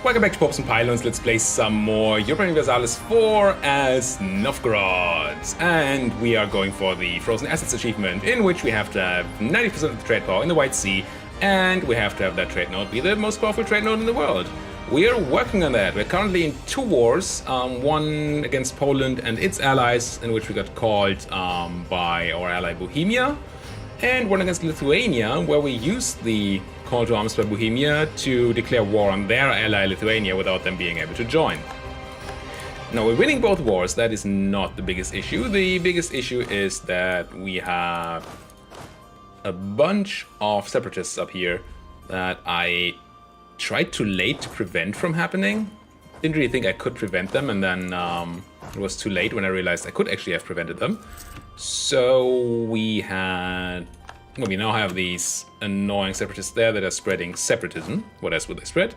Welcome back to Popes and Pylons. Let's play some more Europa Universalis IV as Novgorod. And we are going for the Frozen Assets achievement, in which we have to have 90% of the trade power in the White Sea, and we have to have that trade node be the most powerful trade node in the world. We are working on that. We're currently in two wars, one against Poland and its allies, in which we got called by our ally Bohemia, and one against Lithuania, where we used the call to arms by Bohemia to declare war on their ally Lithuania without them being able to join. Now, we're winning both wars. That is not the biggest issue. The biggest issue is that we have a bunch of separatists up here that I tried too late to prevent from happening. Didn't really think I could prevent them, and then it was too late when I realized I could actually have prevented them. So we now have these annoying separatists there that are spreading separatism. What else would they spread?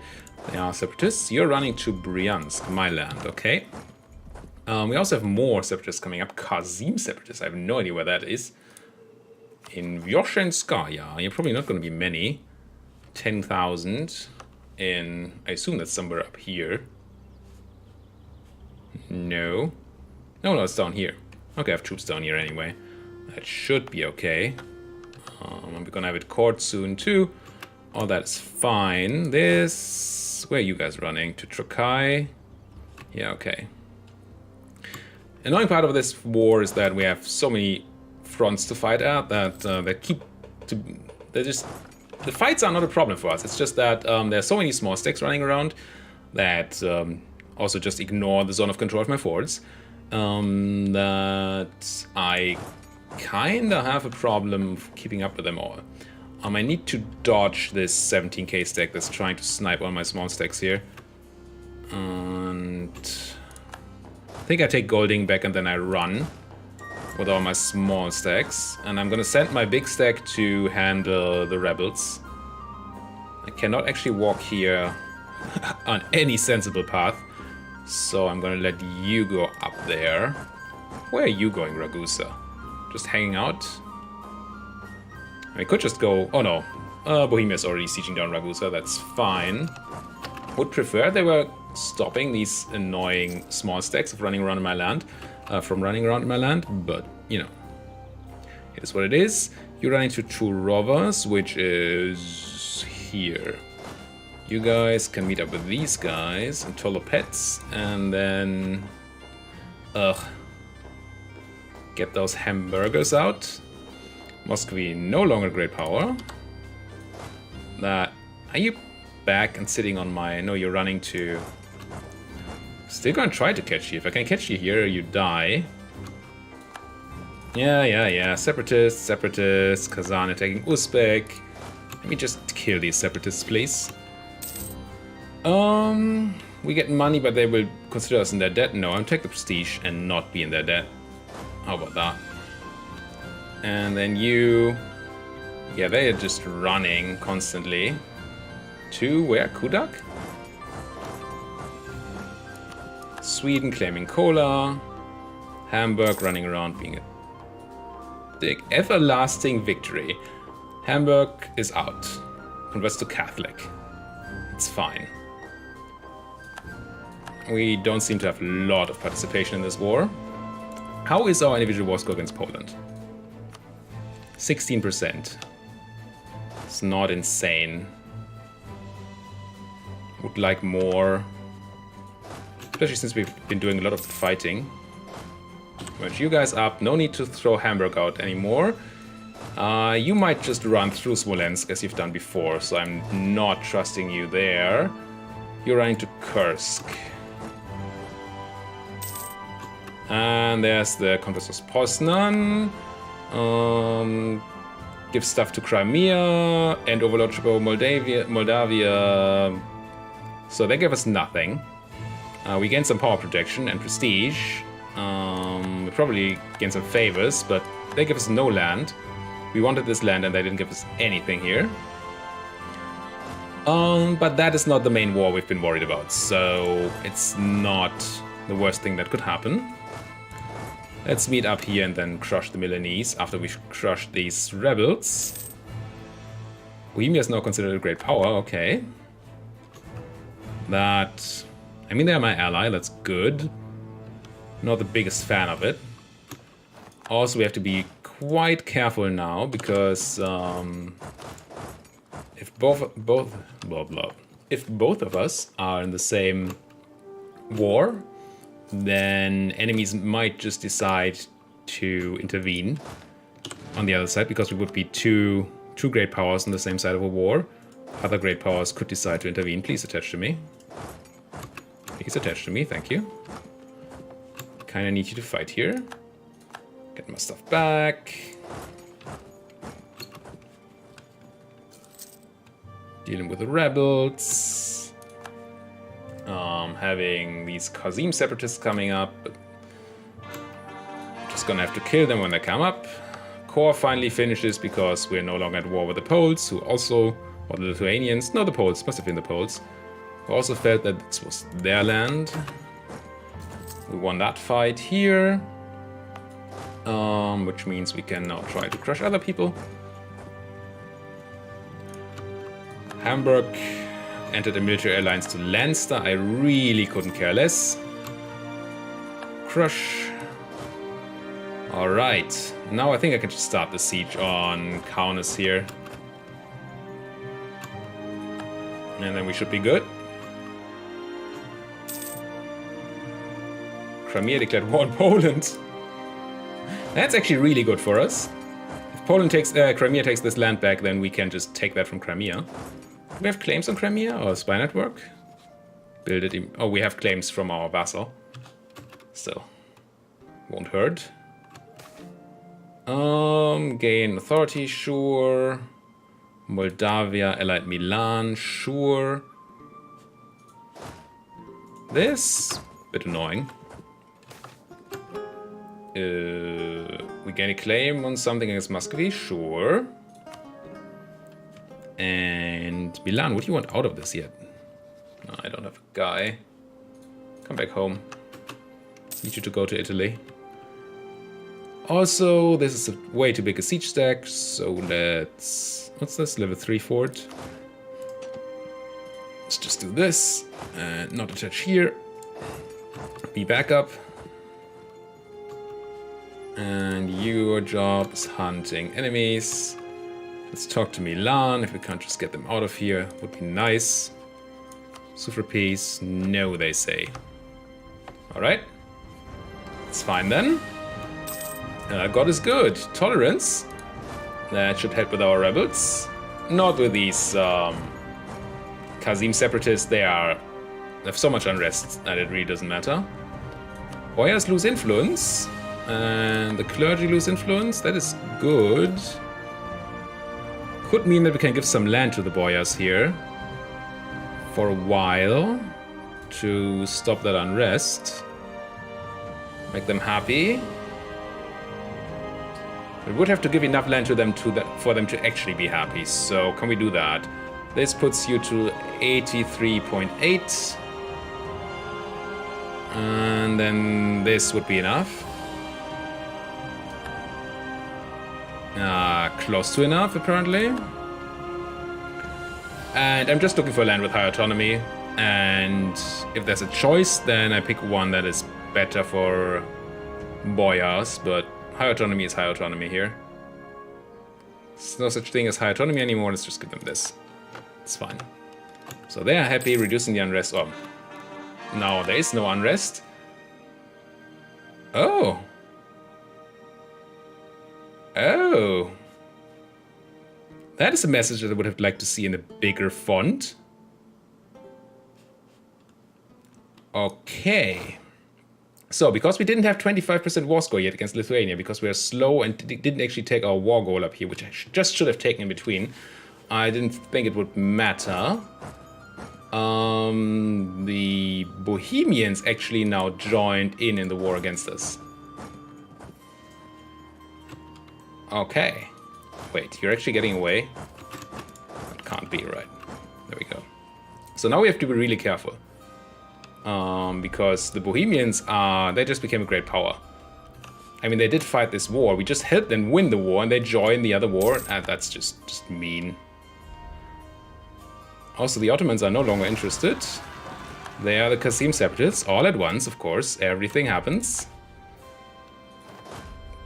They are separatists. You're running to Bryansk, my land, okay? We also have more separatists coming up. Kazim separatists, I have no idea where that is. In Vyoshenskaya, you're probably not going to be many. 10,000 in, I assume that's somewhere up here. No, it's down here. Okay, I have troops down here anyway. That should be okay. We're gonna have it court soon too. All that's fine. Where are you guys running? To Trakai? Yeah, okay. Annoying part of this war is that we have so many fronts to fight at that the fights are not a problem for us. It's just that there are so many small sticks running around that also just ignore the zone of control of my forts. That I kinda have a problem keeping up with them all. I need to dodge this 17k stack that's trying to snipe all my small stacks here. And I think I take Golding back and then I run with all my small stacks. And I'm gonna send my big stack to handle the rebels. I cannot actually walk here on any sensible path. So I'm gonna let you go up there. Where are you going, Ragusa? Just hanging out? I could just go... Oh no, Bohemia's already sieging down Ragusa, that's fine. Would prefer they were stopping these annoying small stacks of running around in my land, but, you know. It is what it is. You're running to Turovas, which is here. You guys can meet up with these guys and Tolopets, and then... get those hamburgers out. Muscovy no longer great power. Are you back and sitting on my... No, you're running to... Still gonna try to catch you. If I can catch you here, you die. Yeah. Separatists. Kazan attacking Uzbek. Let me just kill these separatists, please. We get money, but they will consider us in their debt. No, I'll take the prestige and not be in their debt. How about that? And then you... Yeah, they are just running constantly. To where? Kudak? Sweden claiming Kola. Hamburg running around being a big everlasting victory. Hamburg is out. Converts to Catholic. It's fine. We don't seem to have a lot of participation in this war. How is our individual war score against Poland? 16%. It's not insane. Would like more. Especially since we've been doing a lot of fighting. Merge you guys up. No need to throw Hamburg out anymore. You might just run through Smolensk as you've done before, so I'm not trusting you there. You're running to Kursk. And there's the Conquest of Poznan. Give stuff to Crimea and overlordship over Moldavia. So they give us nothing. We gain some power protection and prestige. We probably gain some favors, but they give us no land. We wanted this land and they didn't give us anything here. But that is not the main war we've been worried about, so it's not the worst thing that could happen. Let's meet up here and then crush the Milanese after we've crushed these rebels. Bohemia is now considered a great power, okay. That... I mean, they're my ally, that's good. Not the biggest fan of it. Also, we have to be quite careful now, because if if both of us are in the same war, then enemies might just decide to intervene on the other side, because we would be two great powers on the same side of a war. Other great powers could decide to intervene. Please attach to me. Please attach to me, thank you. Kinda need you to fight here. Get my stuff back. Dealing with the rebels. Having these Kazim separatists coming up. Just gonna have to kill them when they come up. Core finally finishes because we're no longer at war with the Poles, who also, or the Lithuanians, no, the Poles, must have been the Poles, who also felt that this was their land. We won that fight here, which means we can now try to crush other people. Hamburg entered a military alliance to Leinster. I really couldn't care less. Crush. Alright, now I think I can just start the siege on Kaunas here. And then we should be good. Crimea declared war on Poland. That's actually really good for us. If Poland takes, Crimea takes this land back, then we can just take that from Crimea. Do we have claims on Crimea or spy network? Build it. Oh, we have claims from our vassal. Still, won't hurt. Gain authority, sure. Moldavia, allied Milan, sure. This, bit annoying. We gain a claim on something against Muscovy, sure. And Milan, what do you want out of this yet? No, I don't have a guy. Come back home. Need you to go to Italy. Also, this is a way too big a siege stack, so let's... What's this? Level 3 fort. Let's just do this. And not attach here. Be backup. And your job is hunting enemies. Let's talk to Milan. If we can't just get them out of here, would be nice. Sue for peace. No, they say. Alright. It's fine then. God is good. Tolerance. That should help with our rebels. Not with these Kazim separatists. They have so much unrest that it really doesn't matter. Boyars lose influence. And the clergy lose influence. That is good. Could mean that we can give some land to the boyars here for a while to stop that unrest. Make them happy. We would have to give enough land to them for them to actually be happy. So can we do that? This puts you to 83.8. And then this would be enough. Close to enough, apparently. And I'm just looking for land with high autonomy. And if there's a choice, then I pick one that is better for boyars. But high autonomy is high autonomy here. There's no such thing as high autonomy anymore. Let's just give them this. It's fine. So they are happy, reducing the unrest. Oh, now there is no unrest. Oh. Oh. That is a message that I would have liked to see in a bigger font. Okay. So, because we didn't have 25% war score yet against Lithuania, because we are slow and didn't actually take our war goal up here, which I just should have taken in between, I didn't think it would matter. The Bohemians actually now joined in the war against us. Okay. Wait, you're actually getting away? That can't be right. There we go. So now we have to be really careful. Because the Bohemians they just became a great power. I mean, they did fight this war. We just helped them win the war and they joined the other war. And that's just mean. Also, the Ottomans are no longer interested. They are the Qasim Separatists, all at once, of course. Everything happens.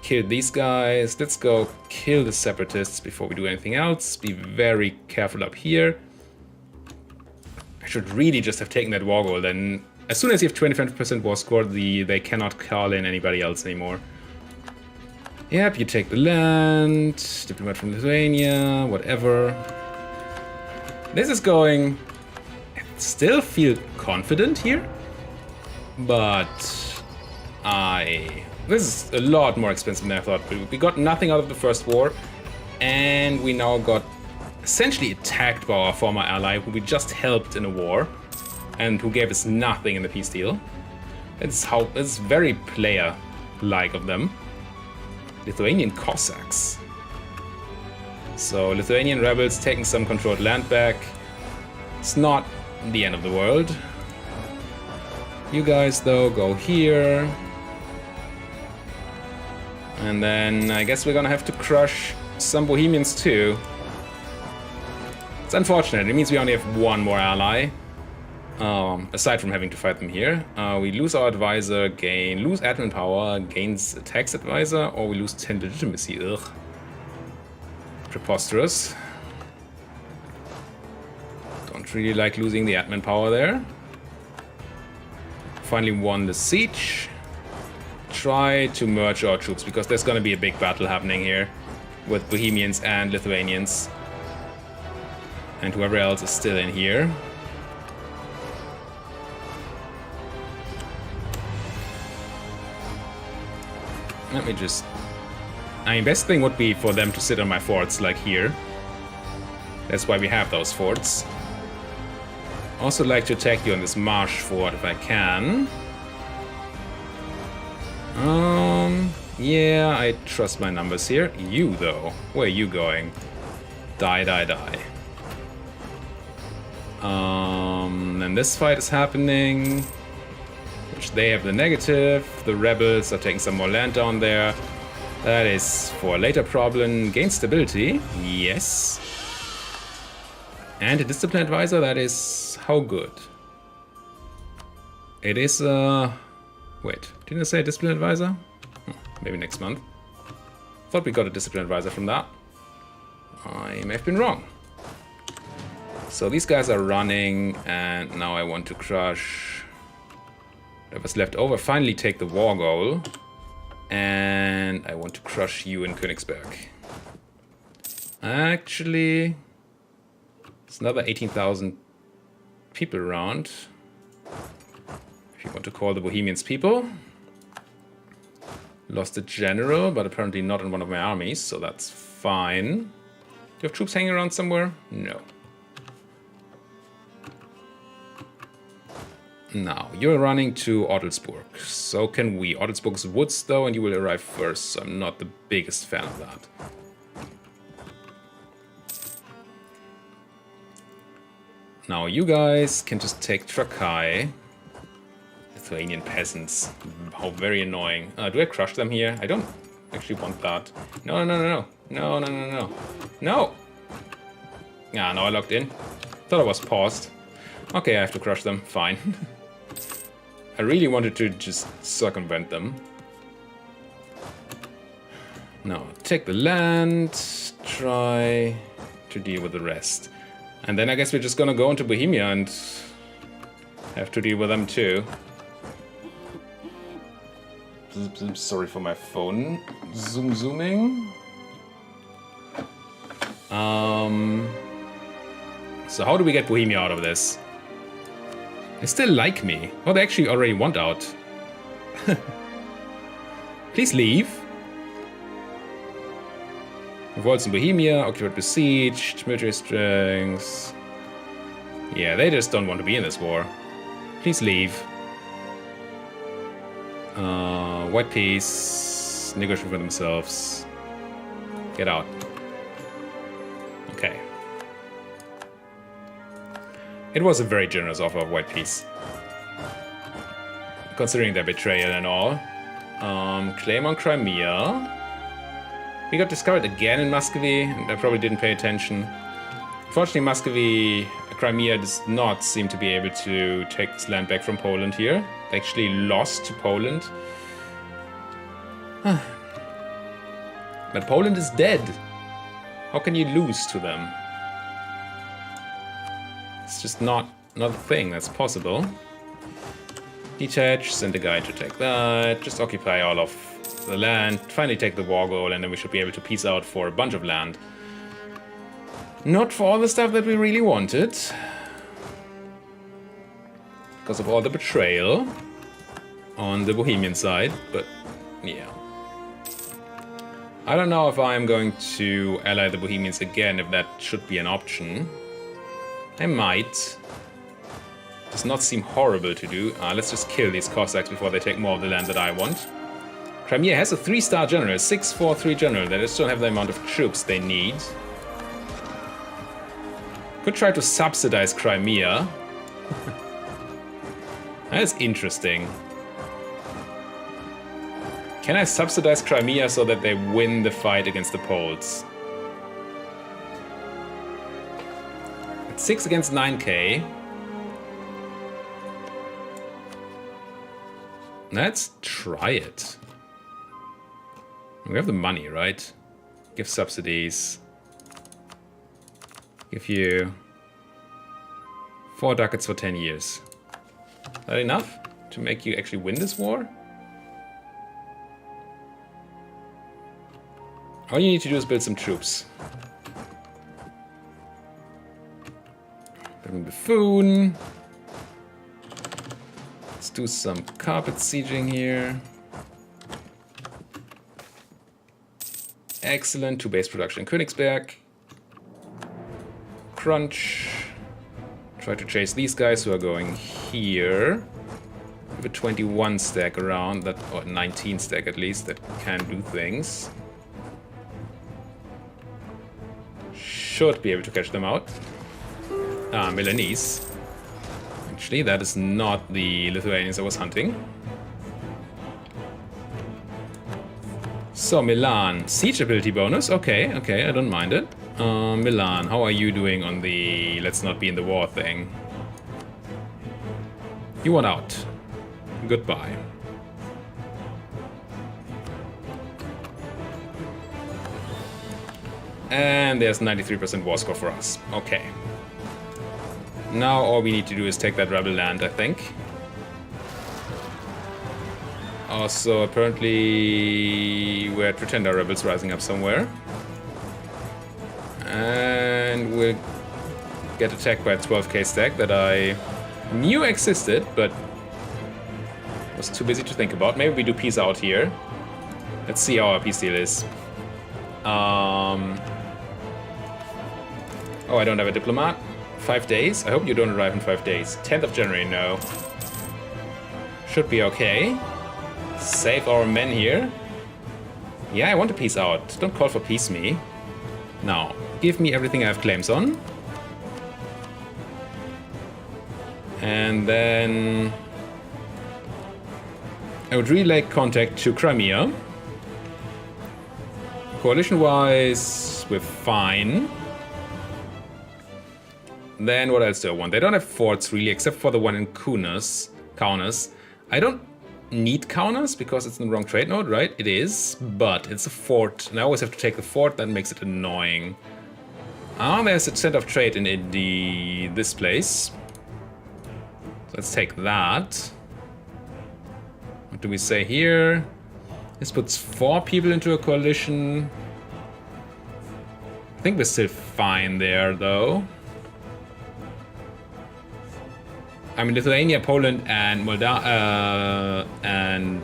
Kill these guys. Let's go kill the Separatists before we do anything else. Be very careful up here. I should really just have taken that war goal. Then, as soon as you have 25% war score, they cannot call in anybody else anymore. Yep, you take the land. Diplomat from Lithuania, whatever. This is going... I still feel confident here, but this is a lot more expensive than I thought. We got nothing out of the first war, and we now got essentially attacked by our former ally, who we just helped in a war, and who gave us nothing in the peace deal. It's very player-like of them. Lithuanian Cossacks. So Lithuanian rebels taking some controlled land back. It's not the end of the world. You guys, though, go here. And then I guess we're gonna have to crush some Bohemians too. It's unfortunate. It means we only have one more ally. Aside from having to fight them here. We lose our advisor, lose admin power, gains a tax advisor, or we lose 10 legitimacy. Ugh. Preposterous. Don't really like losing the admin power there. Finally won the siege. Try to merge our troops, because there's gonna be a big battle happening here with Bohemians and Lithuanians. And whoever else is still in here. Let me just... I mean, best thing would be for them to sit on my forts, like here. That's why we have those forts. Also like to attack you on this marsh fort if I can. Yeah, I trust my numbers here. You, though. Where are you going? Die, die, die. And this fight is happening. Which they have the negative. The rebels are taking some more land down there. That is for a later problem. Gain stability. Yes. And a discipline advisor. That is how good? It is wait, didn't I say a discipline advisor? Maybe next month. Thought we got a discipline advisor from that. I may have been wrong. So these guys are running, and now I want to crush whatever's left over. Finally take the war goal. And I want to crush you in Königsberg. Actually, there's another 18,000 people around. If you want to call the Bohemians people. Lost a general, but apparently not in one of my armies, so that's fine. Do you have troops hanging around somewhere? No. Now, you're running to Ottelsburg. So can we. Ottelsburg's woods, though, and you will arrive first, so I'm not the biggest fan of that. Now, you guys can just take Trakai. Lithuanian peasants. How very annoying. Do I crush them here? I don't actually want that. No, no, no, no. No, no, no, no. No! Ah, no, I logged in. Thought I was paused. Okay, I have to crush them. Fine. I really wanted to just circumvent them. Now, take the land. Try to deal with the rest. And then I guess we're just gonna go into Bohemia and have to deal with them too. Sorry for my phone zooming. So how do we get Bohemia out of this? They still like me. Oh, they actually already want out. Please leave. Revolts in Bohemia, occupied, besieged, military strengths. Yeah, they just don't want to be in this war. Please leave. White peace. Negotiate for themselves. Get out. Okay. It was a very generous offer of white peace. Considering their betrayal and all. Claim on Crimea. We got discovered again in Muscovy, and I probably didn't pay attention. Unfortunately, Muscovy Crimea does not seem to be able to take this land back from Poland here. They actually lost to Poland. But Poland is dead. How can you lose to them? It's just not a thing that's possible. Detach, send a guy to take that. Just occupy all of the land. Finally take the war goal, and then we should be able to peace out for a bunch of land. Not for all the stuff that we really wanted. Because of all the betrayal on the Bohemian side, but yeah. I don't know if I'm going to ally the Bohemians again, if that should be an option. I might. Does not seem horrible to do. Let's just kill these Cossacks before they take more of the land that I want. Crimea has a 3-star general, 643 general. They just don't have the amount of troops they need. Could try to subsidize Crimea. That's interesting. Can I subsidize Crimea so that they win the fight against the Poles? It's 6 against 9k. Let's try it. We have the money, right? Give subsidies. Give you 4 ducats for 10 years. Is that enough to make you actually win this war? All you need to do is build some troops. Building buffoon. Let's do some carpet sieging here. Excellent. 2 base production in Königsberg. Crunch. Try to chase these guys who are going here. We have a 21 stack around, that, or 19 stack at least, that can do things. Should be able to catch them out. Milanese. Actually, that is not the Lithuanians I was hunting. So, Milan. Siege ability bonus. Okay, okay, I don't mind it. Milan, how are you doing on the let's not be in the war thing? You want out. Goodbye. And there's 93% war score for us. Okay. Now all we need to do is take that rebel land, I think. Also, apparently we're at Pretender rebels rising up somewhere. And we'll get attacked by a 12k stack that I knew existed, but was too busy to think about. Maybe we do peace out here. Let's see how our peace deal is. Oh, I don't have a diplomat. 5 days? I hope you don't arrive in 5 days. 10th of January, no. Should be okay. Save our men here. Yeah, I want to peace out. Don't call for peace me. Now, give me everything I have claims on. And then I would relay contact to Crimea. Coalition-wise, we're fine. Then what else do I want? They don't have forts really, except for the one in Kaunas. I don't need Kaunas because it's in the wrong trade node, right? It is, but it's a fort, and I always have to take the fort. That makes it annoying. There's a center of trade in this place. So let's take that. What do we say here? This puts 4 people into a coalition. I think we're still fine there, though. I mean, Lithuania, Poland, and and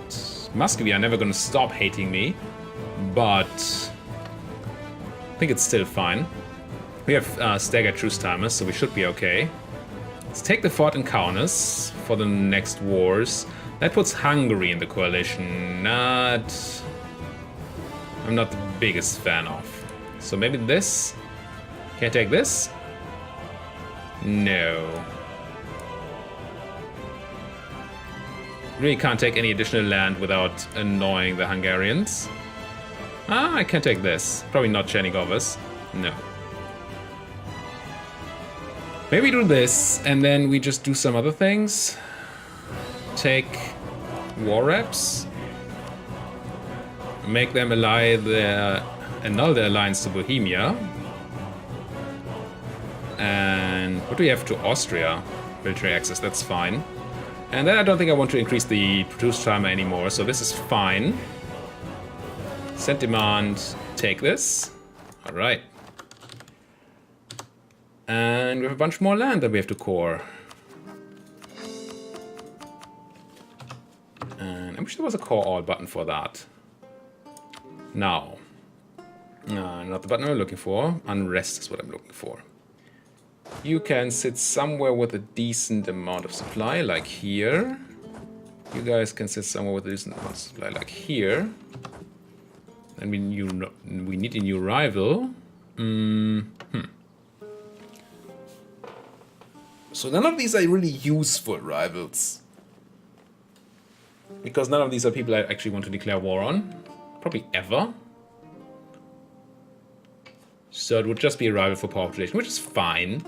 Muscovy are never going to stop hating me, but I think it's still fine. We have staggered truce timers, so we should be okay. Let's take the fort in Kaunas for the next wars. That puts Hungary in the coalition. I'm not the biggest fan of. So maybe this? Can I take this? No. Really can't take any additional land without annoying the Hungarians. I can take this. Probably not Chernigovs. No. Maybe do this, and then we just do some other things. Take war reps. Make them annul their alliance to Bohemia. And what do we have to Austria? Military access, that's fine. And then I don't think I want to increase the produce timer anymore, so this is fine. Send demand, take this. Alright. And we have a bunch more land that we have to core. And I wish there was a core all button for that. Now. Not the button I'm looking for. Unrest is what I'm looking for. You can sit somewhere with a decent amount of supply, like here. You guys can sit somewhere with a decent amount of supply, like here. And we need a new rival. So none of these are really useful rivals. Because none of these are people I actually want to declare war on. Probably ever. So it would just be a rival for population, which is fine.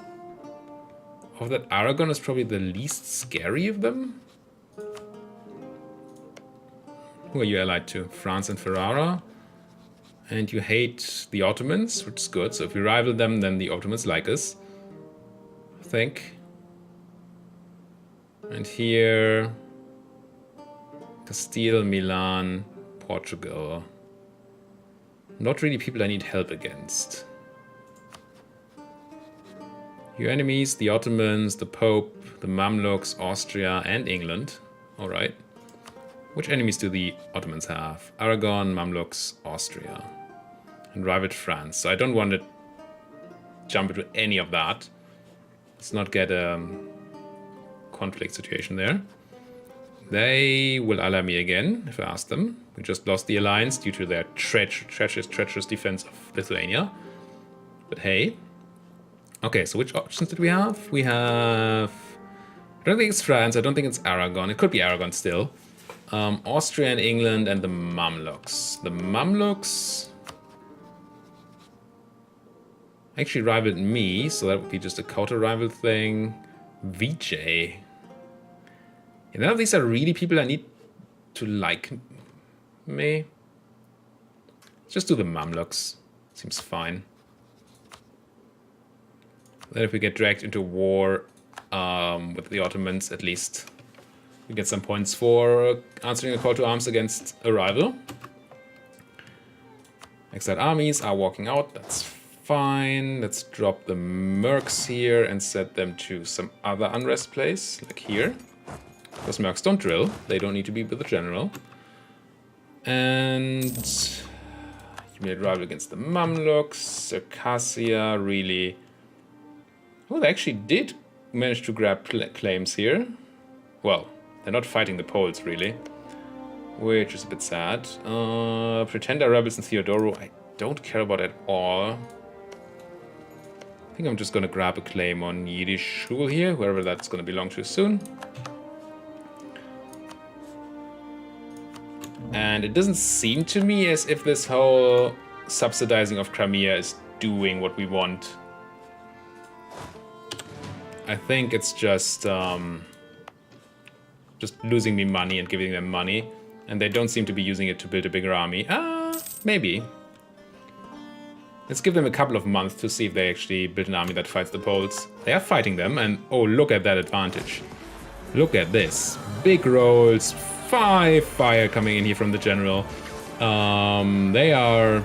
Of that, Aragon is probably the least scary of them. Who are you allied to? France and Ferrara. And you hate the Ottomans, which is good. So if we rival them, then the Ottomans like us. I think. And here... Castile, Milan, Portugal. Not really people I need help against. Your enemies, the Ottomans, the Pope, the Mamluks, Austria, and England. Alright. Which enemies do the Ottomans have? Aragon, Mamluks, Austria. And rival France. So I don't want to jump into any of that. Let's not get a conflict situation there. They will ally me again, if I ask them. We just lost the alliance due to their treacherous defense of Lithuania. But hey. Okay, so which options did we have? We have... I don't think it's France, I don't think it's Aragon. It could be Aragon still. Austria and England and the Mamluks. The Mamluks... actually rivaled me, so that would be just a counter-rival thing. VJ. And none of these are really people I need to like me. Let's just do the Mamluks. Seems fine. Then if we get dragged into war with the Ottomans, at least we get some points for answering a call to arms against a rival. Exiled armies are walking out, that's fine. Let's drop the mercs here and set them to some other unrest place, like here. Because mercs don't drill, they don't need to be with the general. And you made rival against the Mamluks, Circassia, really. Oh, they actually did manage to grab claims here. Well, they're not fighting the Poles, really. Which is a bit sad. Pretender rebels in Theodoro, I don't care about at all. I think I'm just gonna grab a claim on Yiddish Shul here, wherever that's gonna belong to soon. And it doesn't seem to me as if this whole subsidizing of Crimea is doing what we want. I think it's just losing me money and giving them money. And they don't seem to be using it to build a bigger army. Maybe. Let's give them a couple of months to see if they actually build an army that fights the Poles. They are fighting them, and oh, look at that advantage. Look at this. Big rolls, 5 fire coming in here from the general. They are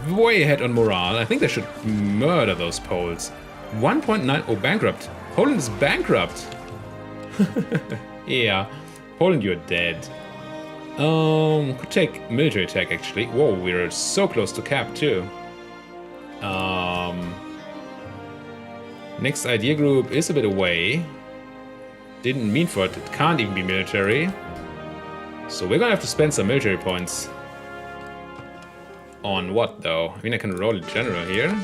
way ahead on morale. I think they should murder those Poles. 1.9, oh, bankrupt. Poland is bankrupt. Yeah, Poland, you're dead. Could take military attack, actually. Whoa, we're so close to cap, too. Next idea group is a bit away. Didn't mean for it. It can't even be military. So we're gonna have to spend some military points. On what, though? I mean, I can roll a general here.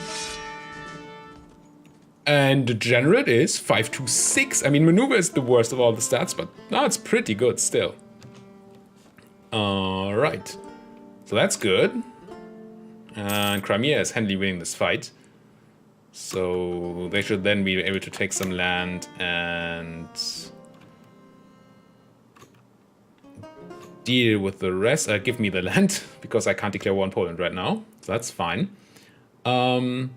And the general is 526. I mean, maneuver is the worst of all the stats, but no, it's pretty good still. Alright. So that's good. And Crimea is handily winning this fight. So they should then be able to take some land and deal with the rest. Give me the land, because I can't declare war on Poland right now. So that's fine. I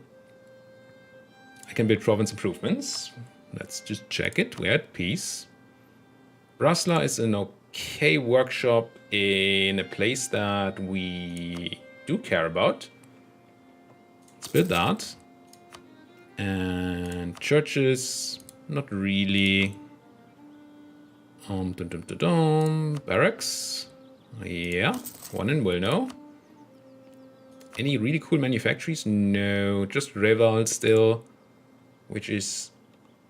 can build province improvements. Let's just check it. We're at peace. Brasla is an okay workshop in a place that we do care about. Let's build that. And churches, not really. Barracks. Yeah, one in Wilno. Any really cool manufactories? No, just Reval still, which is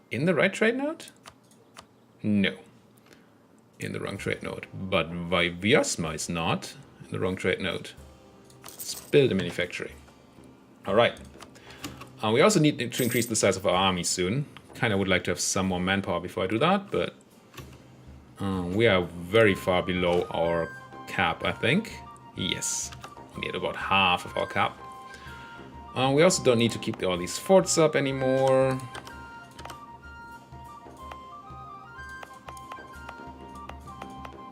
in the right trade node? No, in the wrong trade node. But Vyasma is not in the wrong trade node. Let's build a manufactory. All right. We also need to increase the size of our army soon. Kind of would like to have some more manpower before I do that, but we are very far below our cap, I think. Yes, we need about half of our cap. We also don't need to keep all these forts up anymore.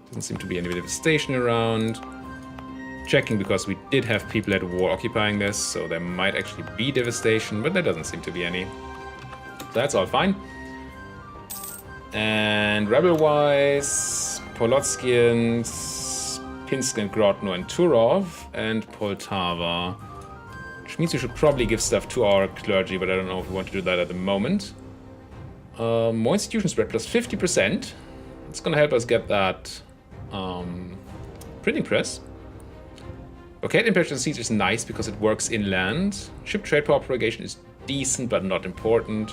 Doesn't seem to be any devastation around. Checking because we did have people at war occupying this, so there might actually be devastation, but there doesn't seem to be any. So that's all fine. And rebel-wise, Polotskians, Pinsk and Grodno and Turov, and Poltava. Which means we should probably give stuff to our clergy, but I don't know if we want to do that at the moment. More institution spread plus 50%. It's gonna help us get that printing press. Okay, Imperial Siege is nice because it works inland. Ship trade power propagation is decent but not important.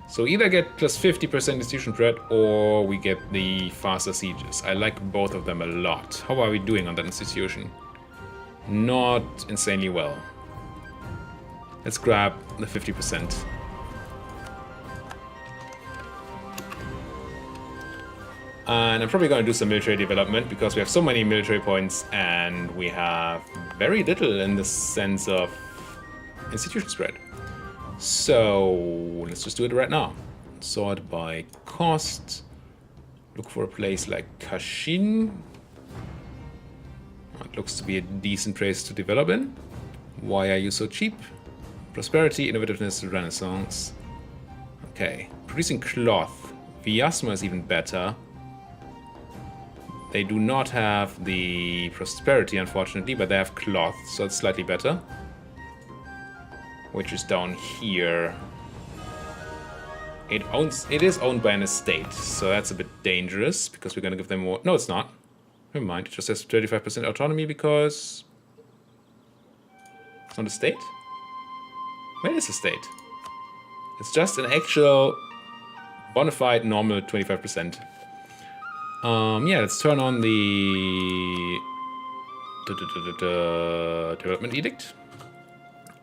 So either get plus 50% institution spread or we get the faster sieges. I like both of them a lot. How are we doing on that institution? Not insanely well. Let's grab the 50%. And I'm probably going to do some military development because we have so many military points and we have very little in the sense of institution spread. So let's just do it right now. Sort by cost. Look for a place like Kashin. It looks to be a decent place to develop in. Why are you so cheap? Prosperity, innovativeness, renaissance. Okay, producing cloth. Vyasma is even better. They do not have the prosperity, unfortunately, but they have cloth, so it's slightly better. Which is down here. It is owned by an estate, so that's a bit dangerous because we're gonna give them more. No, it's not. Never mind. It just has 35% autonomy because it's not a state. Where is the state? It's just an actual bona fide normal 25%. Yeah, let's turn on the development edict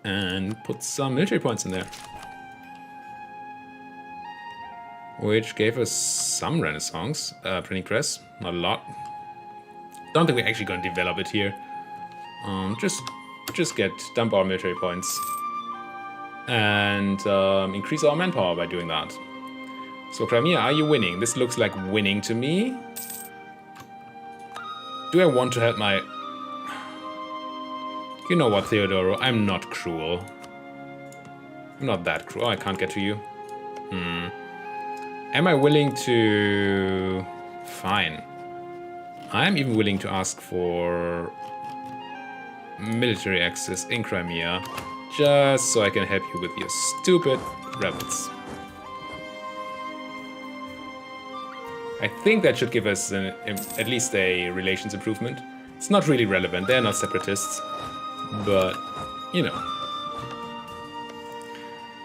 and put some military points in there, which gave us some renaissance printing press, not a lot. Don't think we're actually going to develop it here. Just dump our military points and increase our manpower by doing that. So Crimea, are you winning? This looks like winning to me. Do I want to help my... You know what, Theodoro, I'm not cruel. I'm not that cruel. Oh, I can't get to you. Am I willing to... Fine. I'm even willing to ask for military access in Crimea, just so I can help you with your stupid rebels. I think that should give us at least a relations improvement. It's not really relevant, they're not separatists, but, you know.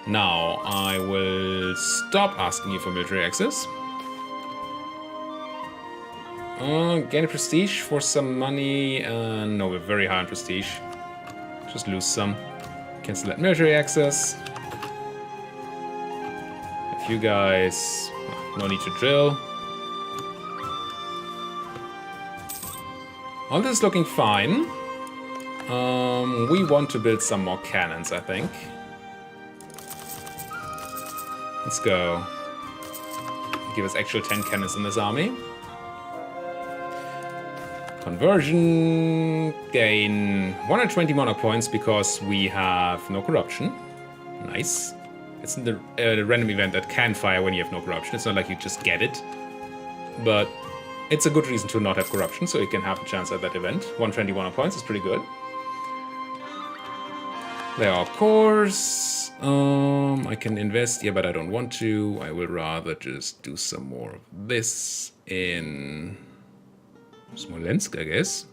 Now, I will stop asking you for military access. Gain prestige for some money. No, we're very high on prestige. Just lose some. Cancel that military access. If you guys... No need to drill. All this is looking fine. We want to build some more cannons, I think. Let's go. Give us actual 10 cannons in this army. Conversion. Gain 120 monarch points because we have no corruption. Nice. It's the random event that can fire when you have no corruption. It's not like you just get it. But it's a good reason to not have corruption, so you can have a chance at that event. 120 monarch points is pretty good. There are cores. I can invest, yeah, but I don't want to. I will rather just do some more of this in Smolensk, I guess.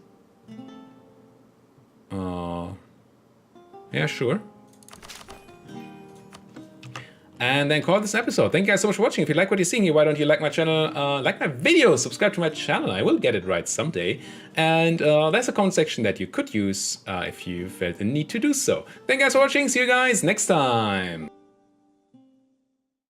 Yeah, sure. And then call this an episode. Thank you guys so much for watching. If you like what you're seeing here, why don't you like my channel, like my videos, subscribe to my channel. I will get it right someday. And there's a comment section that you could use if you felt the need to do so. Thank you guys for watching. See you guys next time.